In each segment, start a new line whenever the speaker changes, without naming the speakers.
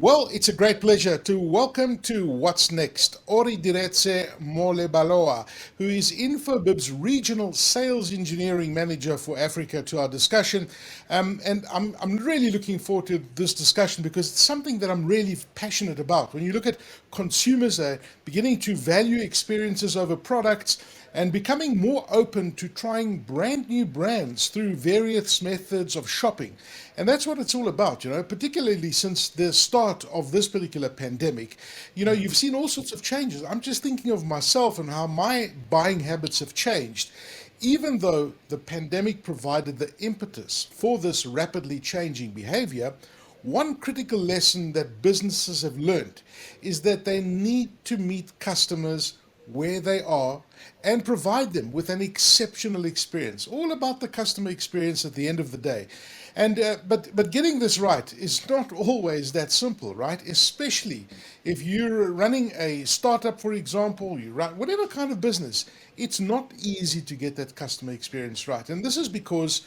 Well, it's a great pleasure to welcome to What's Next, Orediretse Molebaloa, who is Infobip's Regional Sales Engineering Manager for Africa, to our discussion. And I'm really looking forward to this discussion because it's something that I'm really passionate about. When you look at consumers beginning to value experiences over products, and becoming more open to trying brand new brands through various methods of shopping. And that's what it's all about, particularly since the start of this particular pandemic. You've seen all sorts of changes. I'm just thinking of myself and how my buying habits have changed. Even though the pandemic provided the impetus for this rapidly changing behavior, one critical lesson that businesses have learned is that they need to meet customers where they are and provide them with an exceptional experience. All about the customer experience at the end of the day. And but getting this right is not always that simple, right? Especially if you're running a startup, for example, you run whatever kind of business, it's not easy to get that customer experience right. And this is because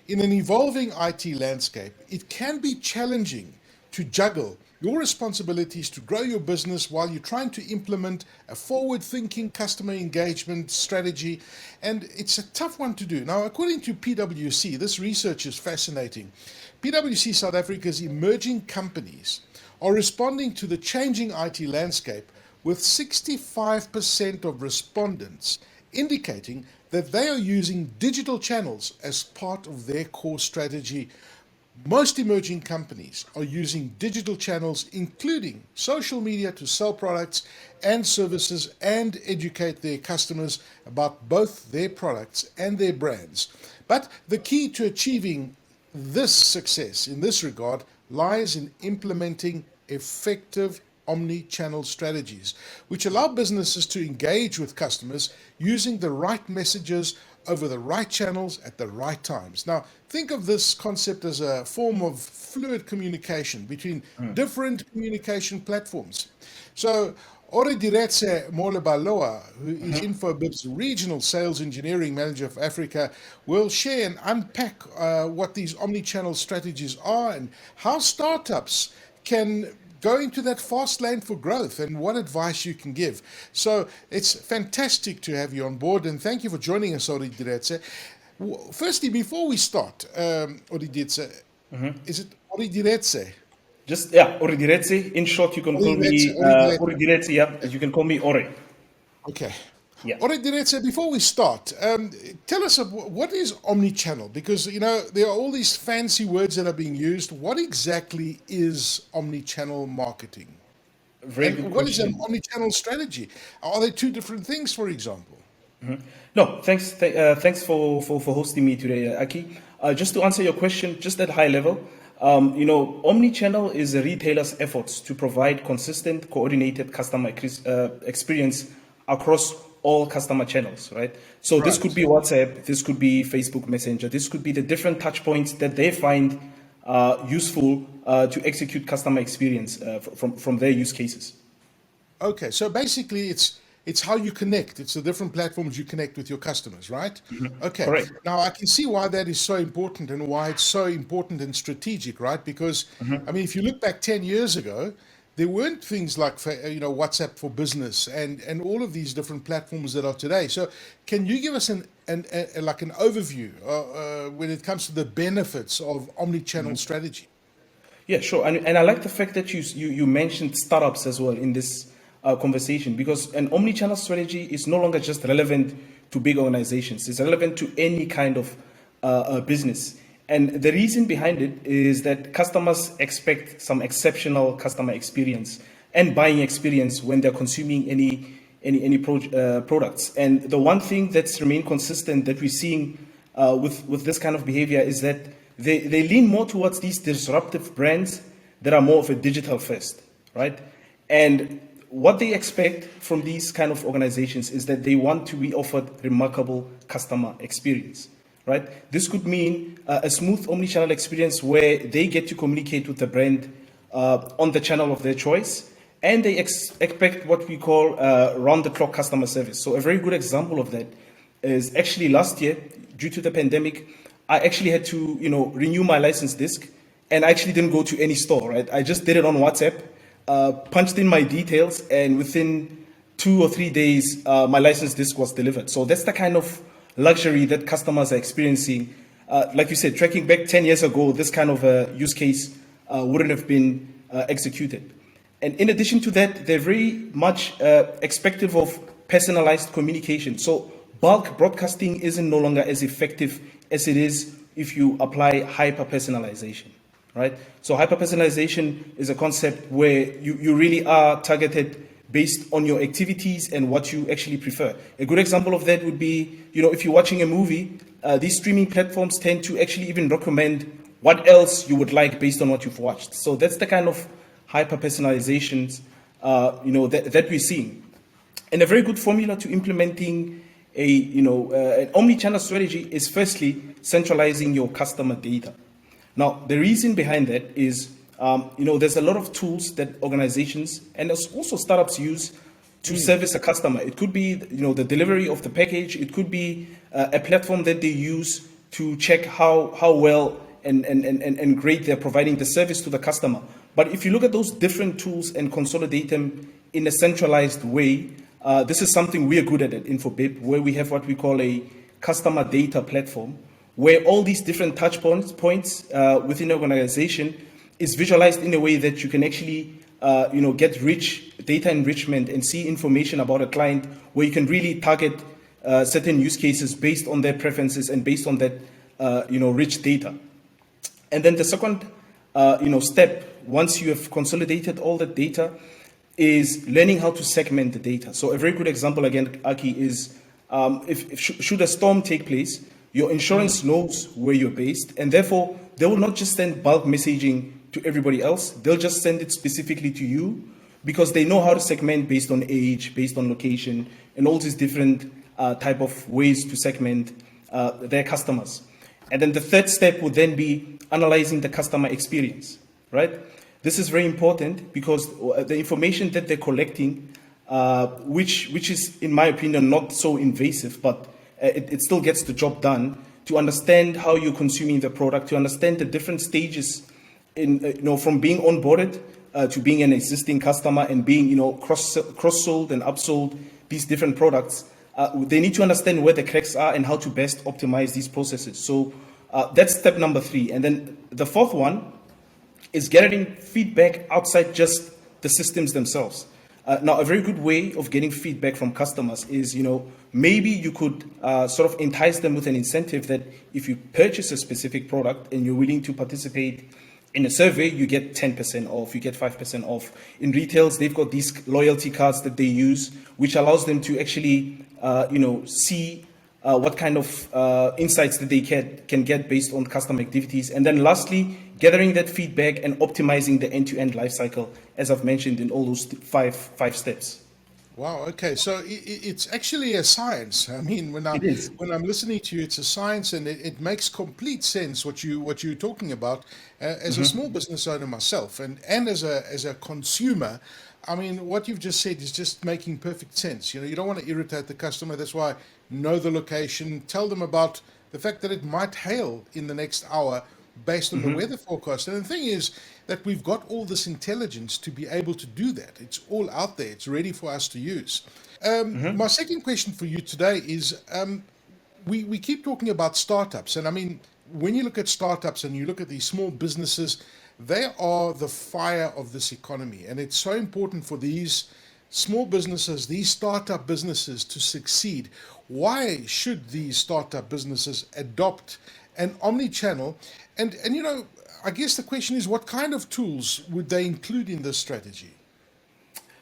in an evolving IT landscape, it can be challenging to juggle your responsibilities to grow your business while you're trying to implement a forward-thinking customer engagement strategy. And it's a tough one to do. Now, according to PwC, this research is fascinating. PwC South Africa's emerging companies are responding to the changing IT landscape with 65% of respondents indicating that they are using digital channels as part of their core strategy. Most emerging companies are using digital channels, including social media, to sell products and services and educate their customers about both their products and their brands. But the key to achieving this success in this regard lies in implementing effective omni-channel strategies, which allow businesses to engage with customers using the right messages over the right channels at the right times. Now, think of this concept as a form of fluid communication between different communication platforms. So, Orediretse Molebaloa, who is Infobip's Regional Sales Engineering Manager for Africa, will share and unpack what these omni-channel strategies are and how startups can go into that fast lane for growth and what advice you can give. So it's fantastic to have you on board, and thank you for joining us, Orediretse. Firstly, before we start, Orediretse, is it Orediretse?
Just, yeah, Orediretse. In short, you can call me Orediretse, yeah. You can call me Ore.
Okay.
Yeah.
Orediretse, before we start, tell us what is omnichannel? Because, there are all these fancy words that are being used. What exactly is omnichannel marketing?
Very good
And what is an
question.
omnichannel strategy? Are they two different things, for example?
No, thanks for hosting me today, Aki. Just to answer your question, just at high level, omnichannel is a retailer's efforts to provide consistent, coordinated customer experience across all customer channels, right? So this could be WhatsApp, this could be Facebook Messenger, this could be the different touch points that they find useful to execute customer experience from their use cases.
Okay, so basically it's how you connect. It's the different platforms you connect with your customers, right? Okay.
Correct.
Now I can see why that is so important and why it's so important and strategic, right? Because I mean, if you look back 10 years ago, there weren't things like WhatsApp for business and all of these different platforms that are today. So can you give us an overview when it comes to the benefits of omni-channel strategy?
Yeah, sure. And I like the fact that you mentioned startups as well in this conversation, because an omnichannel strategy is no longer just relevant to big organizations. It's relevant to any kind of business. And the reason behind it is that customers expect some exceptional customer experience and buying experience when they're consuming any products. And the one thing that's remained consistent that we're seeing with this kind of behavior is that they lean more towards these disruptive brands that are more of a digital first, right? And what they expect from these kind of organizations is that they want to be offered remarkable customer experience, right? This could mean a smooth omnichannel experience where they get to communicate with the brand on the channel of their choice, and they expect what we call round-the-clock customer service. So a very good example of that is actually last year, due to the pandemic, I actually had to renew my license disc and I actually didn't go to any store, right? I just did it on WhatsApp, punched in my details, and within 2 or 3 days, my license disc was delivered. So that's the kind of luxury that customers are experiencing. Like you said, tracking back 10 years ago, this kind of a use case wouldn't have been executed. And in addition to that, they're very much expective of personalized communication. So bulk broadcasting isn't no longer as effective as it is if you apply hyper-personalization, right? So hyper-personalization is a concept where you really are targeted based on your activities and what you actually prefer. A good example of that would be, if you're watching a movie, these streaming platforms tend to actually even recommend what else you would like based on what you've watched. So that's the kind of hyper-personalizations, that we're seeing. And a very good formula to implementing an omni-channel strategy is firstly centralizing your customer data. Now, the reason behind that is, there's a lot of tools that organizations and also startups use to service a customer. It could be, the delivery of the package. It could be a platform that they use to check how well and great they're providing the service to the customer. But if you look at those different tools and consolidate them in a centralized way, this is something we are good at Infobip, where we have what we call a customer data platform, where all these different touch points within the organization is visualized in a way that you can actually get rich data enrichment and see information about a client, where you can really target certain use cases based on their preferences and based on that rich data. And then the second step, once you have consolidated all the data, is learning how to segment the data. So a very good example, again, Aki, is should a storm take place, your insurance knows where you're based, and therefore they will not just send bulk messaging to everybody else. They'll just send it specifically to you because they know how to segment based on age, based on location, and all these different type of ways to segment their customers. And then the third step would then be analyzing the customer experience, right? This is very important because the information that they're collecting, which is, in my opinion, not so invasive, but it still gets the job done, to understand how you're consuming the product, to understand the different stages from being onboarded to being an existing customer and being cross-sold and upsold these different products. They need to understand where the cracks are and how to best optimize these processes. So that's step number 3. And then the fourth one is getting feedback outside just the systems themselves. Now, a very good way of getting feedback from customers is, maybe you could sort of entice them with an incentive that if you purchase a specific product and you're willing to participate in a survey, you get 10% off, you get 5% off. In retails, they've got these loyalty cards that they use, which allows them to actually, see what kind of insights that they can get based on customer activities. And then lastly, gathering that feedback and optimizing the end-to-end life cycle, as I've mentioned in all those five steps.
Wow. Okay. So it's actually a science. I mean, when I'm listening to you, it's a science, and it makes complete sense what you're talking about. As a small business owner myself, and as a consumer, I mean, what you've just said is just making perfect sense. You don't want to irritate the customer. That's why know the location, tell them about the fact that it might hail in the next hour based on the weather forecast. And the thing is that we've got all this intelligence to be able to do that. It's all out there. It's ready for us to use. My second question for you today is, we keep talking about startups. And I mean, when you look at startups and you look at these small businesses, they are the fire of this economy. And it's so important for these small businesses, these startup businesses to succeed. Why should these startup businesses adopt an omni-channel? And I guess the question is, what kind of tools would they include in this strategy?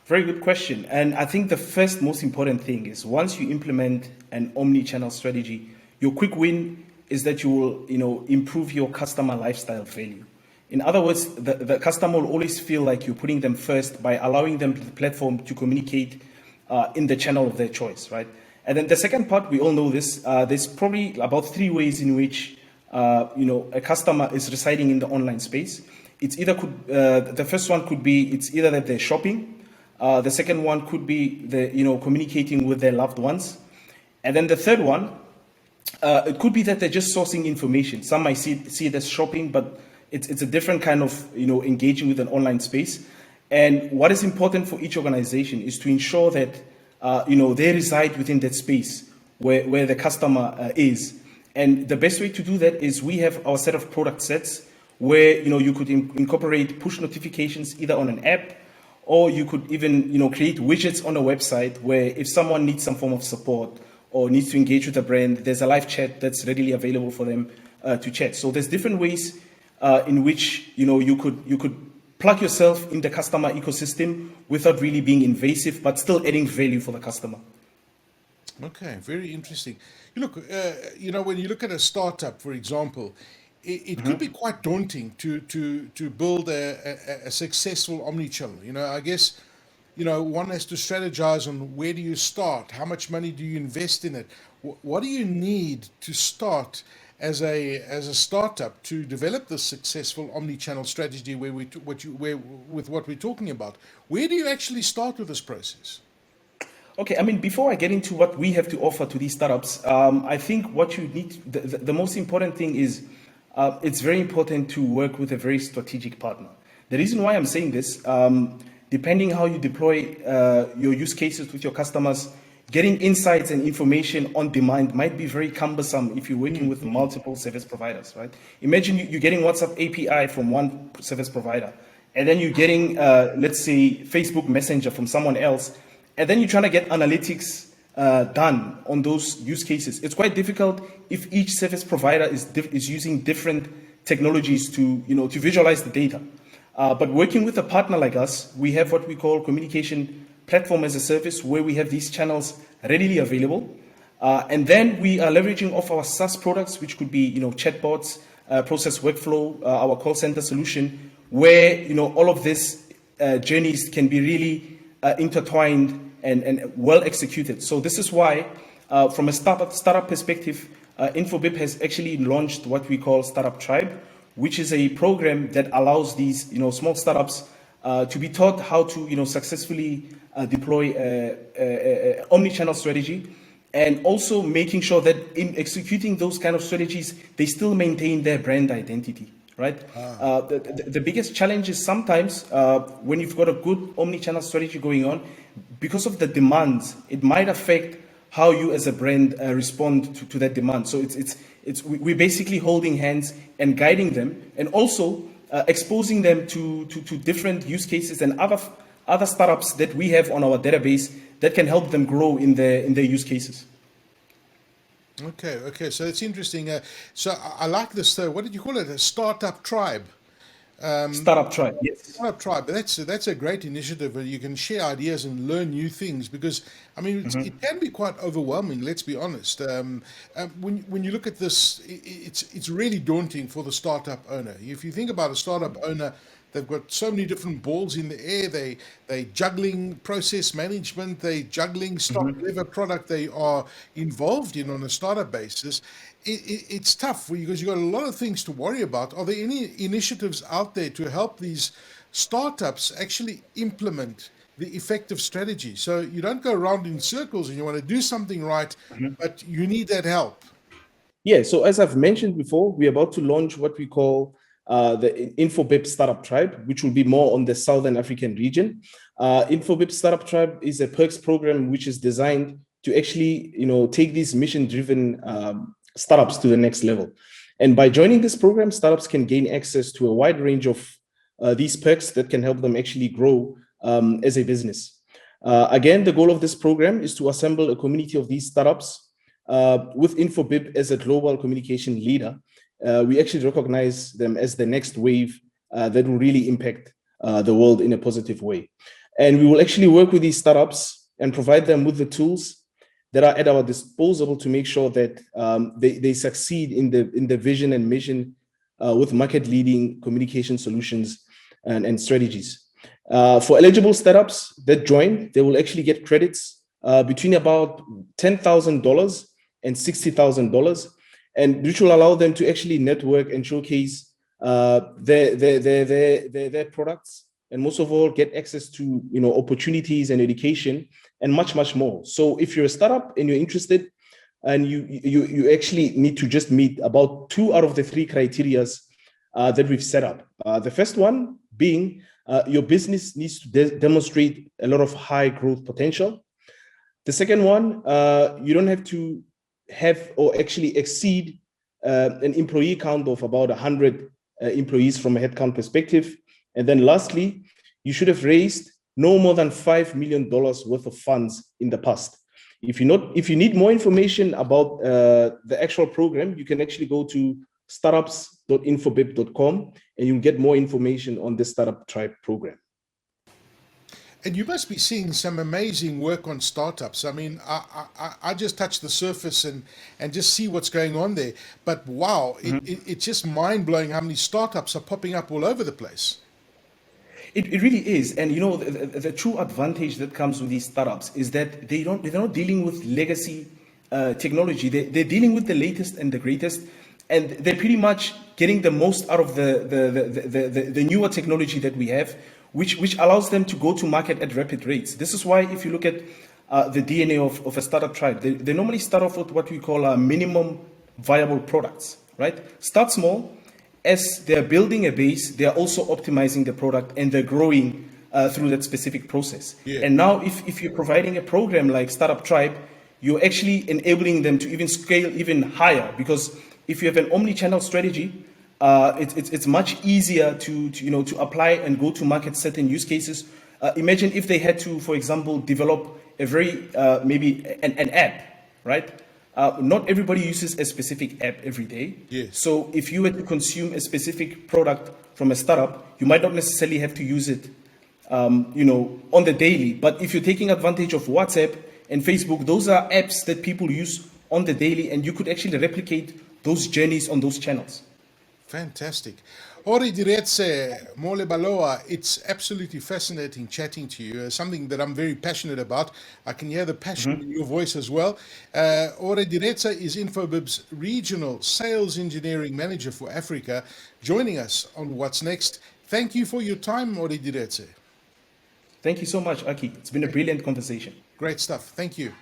Very good question. And I think the first most important thing is, once you implement an omni-channel strategy, your quick win is that you will, improve your customer lifestyle value. In other words, the customer will always feel like you're putting them first by allowing them the platform to communicate in the channel of their choice, right? And then the second part, we all know this, there's probably about 3 ways in which a customer is residing in the online space. It's either the first one could be, it's either that they're shopping. The second one could be communicating with their loved ones. And then the third one, it could be that they're just sourcing information. Some might see it as shopping, but it's a different kind of, engaging with an online space. And what is important for each organization is to ensure that, they reside within that space where the customer is. And the best way to do that is we have our set of product sets where, you could incorporate push notifications either on an app, or you could even, create widgets on a website where if someone needs some form of support or needs to engage with a brand, there's a live chat that's readily available for them to chat. So there's different ways in which, you could plug yourself in the customer ecosystem without really being invasive, but still adding value for the customer.
Okay, very interesting. Look, when you look at a startup, for example, it could be quite daunting to build a successful omnichannel. I guess, one has to strategize on where do you start, how much money do you invest in it, what do you need to start as a startup to develop this successful omnichannel strategy with what we're talking about. Where do you actually start with this process?
Okay, before I get into what we have to offer to these startups, I think what you need, the most important thing is it's very important to work with a very strategic partner. The reason why I'm saying this, depending how you deploy your use cases with your customers, getting insights and information on demand might be very cumbersome if you're working with multiple service providers, right? Imagine you're getting WhatsApp API from one service provider, and then you're getting, let's say, Facebook Messenger from someone else, and then you're trying to get analytics done on those use cases. It's quite difficult if each service provider is using different technologies to visualize the data. But working with a partner like us, we have what we call communication platform as a service, where we have these channels readily available. And then we are leveraging off our SaaS products, which could be chatbots, process workflow, our call center solution, where all of these journeys can be really intertwined and well executed. So this is why, from a startup perspective, Infobip has actually launched what we call Startup Tribe, which is a program that allows these small startups to be taught how to successfully deploy a omnichannel strategy, and also making sure that in executing those kind of strategies, they still maintain their brand identity, right? The biggest challenge is sometimes when you've got a good omnichannel strategy going on, because of the demands, it might affect how you as a brand respond to that demand. So we're basically holding hands and guiding them, and also exposing them to different use cases and other startups that we have on our database that can help them grow in their use cases.
Okay. So it's interesting. So I like this. What did you call it? A startup tribe.
Startup Tribe, yes.
Startup Tribe. That's a great initiative where you can share ideas and learn new things, because it can be quite overwhelming. Let's be honest. When you look at this, it's really daunting for the startup owner. If you think about a startup owner, they've got so many different balls in the air. They juggling process management. They juggling stock, whatever product they are involved in on a startup basis. It's tough because you've got a lot of things to worry about. Are there any initiatives out there to help these startups actually implement the effective strategy? So you don't go around in circles and you want to do something right, but you need that help.
Yeah, so as I've mentioned before, we're about to launch what we call the Infobip Startup Tribe, which will be more on the Southern African region. Infobip Startup Tribe is a perks program which is designed to actually, take these mission-driven startups to the next level. And by joining this program, startups can gain access to a wide range of these perks that can help them actually grow as a business. Again, the goal of this program is to assemble a community of these startups with Infobip as a global communication leader. We actually recognize them as the next wave that will really impact the world in a positive way. And we will actually work with these startups and provide them with the tools that are at our disposal to make sure that they succeed in the vision and mission with market-leading communication solutions and strategies. For eligible startups that join, they will actually get credits between about $10,000 and $60,000, and which will allow them to actually network and showcase their products, and most of all, get access to opportunities and education and much more. So if you're a startup and you're interested, and you actually need to just meet about 2 out of the 3 criterias
that we've set up. The first one being your business needs to demonstrate a lot of high growth potential. The second one, you don't have to have or actually exceed an employee count of about 100 employees from a headcount perspective. And then lastly, you should have raised no more than $5 million worth of funds in the past. If you need more information about the actual program, you can actually go to startups.infobip.com and you'll get more information on the Startup Tribe program.
And you must be seeing some amazing work on startups. I mean, I just touch the surface and just see what's going on there. But wow, it's just mind-blowing how many startups are popping up all over the place.
It really is. And you know, the true advantage that comes with these startups is that they're not dealing with legacy technology. They're dealing with the latest and the greatest. And they're pretty much getting the most out of the newer technology that we have, which allows them to go to market at rapid rates. This is why if you look at the DNA of a startup tribe, they normally start off with what we call minimum viable products, right? Start small. As they're building a base, they're also optimizing the product and they're growing through that specific process.
Yeah.
And now if you're providing a program like Startup Tribe, you're actually enabling them to even scale even higher, because if you have an omni-channel strategy, it's much easier to apply and go to market certain use cases. Imagine if they had to, for example, develop a very maybe an app, right? Not everybody uses a specific app every day.
Yes.
So if you were to consume a specific product from a startup, you might not necessarily have to use it, on the daily. But if you're taking advantage of WhatsApp and Facebook, those are apps that people use on the daily, and you could actually replicate those journeys on those channels.
Fantastic. Orediretse Molebaloa, it's absolutely fascinating chatting to you. Something that I'm very passionate about. I can hear the passion in your voice as well. Orediretse is Infobip's Regional Sales Engineering Manager for Africa, joining us on What's Next. Thank you for your time, Orediretse.
Thank you so much, Aki. It's been a brilliant conversation.
Great stuff. Thank you.